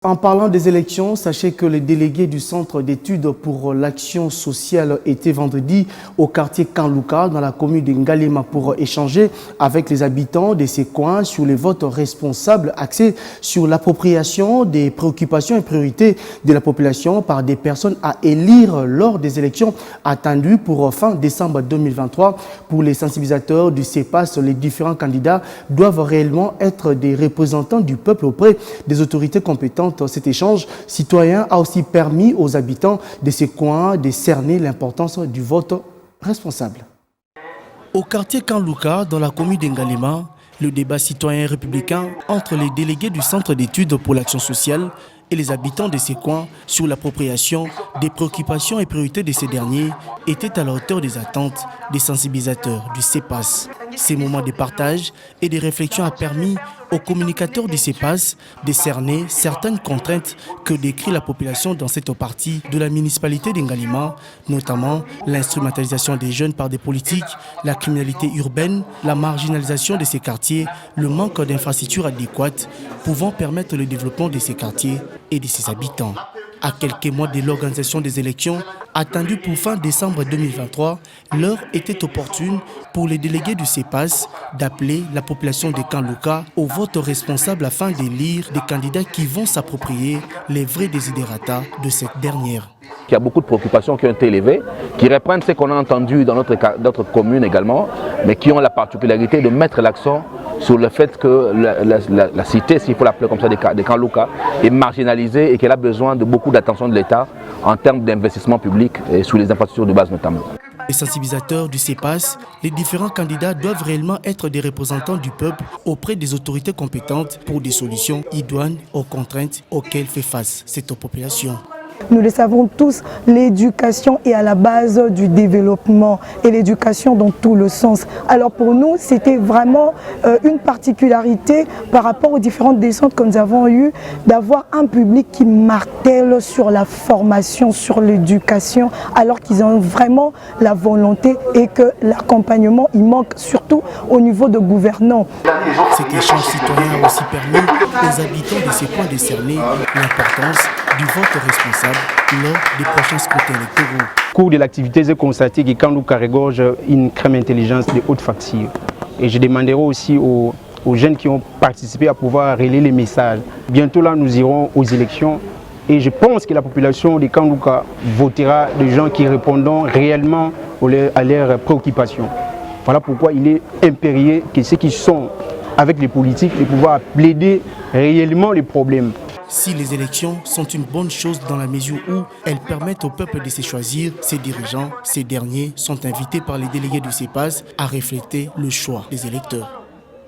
En parlant des élections, sachez que les délégués du Centre d'études pour l'action sociale étaient vendredi au quartier Kanlouka dans la commune de Ngalema pour échanger avec les habitants de ces coins sur les votes responsables axés sur l'appropriation des préoccupations et priorités de la population par des personnes à élire lors des élections attendues pour fin décembre 2023. Pour les sensibilisateurs du CEPAS, les différents candidats doivent réellement être des représentants du peuple auprès des autorités compétentes. Cet échange citoyen a aussi permis aux habitants de ces coins de cerner l'importance du vote responsable. Au quartier Kanlouka, dans la commune d'Ngalema, le débat citoyen républicain entre les délégués du Centre d'études pour l'action sociale et les habitants de ces coins sur l'appropriation des préoccupations et priorités de ces derniers était à la hauteur des attentes des sensibilisateurs du CEPAS. Ces moments de partage et de réflexion ont permis aux communicateurs du CEPAS de cerner certaines contraintes que décrit la population dans cette partie de la municipalité d'Ngalema, notamment l'instrumentalisation des jeunes par des politiques, la criminalité urbaine, la marginalisation de ces quartiers, le manque d'infrastructures adéquates pouvant permettre le développement de ces quartiers et de ses habitants. À quelques mois de l'organisation des élections attendues pour fin décembre 2023, l'heure était opportune pour les délégués du CEPAS d'appeler la population de Kanlouka au vote responsable afin d'élire des candidats qui vont s'approprier les vrais desiderata de cette dernière. Il y a beaucoup de préoccupations qui ont été élevées, qui reprennent ce qu'on a entendu dans notre commune également, mais qui ont la particularité de mettre l'accent sur le fait que la cité, s'il faut l'appeler comme ça, de Kanlouka, est marginalisée et qu'elle a besoin de beaucoup d'attention de l'État en termes d'investissement public et sur les infrastructures de base notamment. Les sensibilisateurs du CEPAS, les différents candidats doivent réellement être des représentants du peuple auprès des autorités compétentes pour des solutions idoines aux contraintes auxquelles fait face cette population. Nous le savons tous, l'éducation est à la base du développement et l'éducation dans tout le sens. Alors pour nous, c'était vraiment une particularité par rapport aux différentes descentes que nous avons eues, d'avoir un public qui martèle sur la formation, sur l'éducation, alors qu'ils ont vraiment la volonté et que l'accompagnement, il manque surtout au niveau de gouvernants. Cet échange citoyen a aussi permis aux habitants de ces coins de cerner l'importance du vote responsable lors des prochains scrutins électoraux. Au cours de l'activité, j'ai constaté que Kanlouka regorge une crème intelligence de haute facture. Et je demanderai aussi aux jeunes qui ont participé à pouvoir relayer les messages. Bientôt là, nous irons aux élections et je pense que la population de Kanlouka votera des gens qui répondront réellement à leurs préoccupations. Voilà pourquoi il est impérieux que ceux qui sont avec les politiques de pouvoir plaider réellement les problèmes. Si les élections sont une bonne chose dans la mesure où elles permettent au peuple de se choisir ses dirigeants, ces derniers sont invités par les délégués du CEPAS à refléter le choix des électeurs.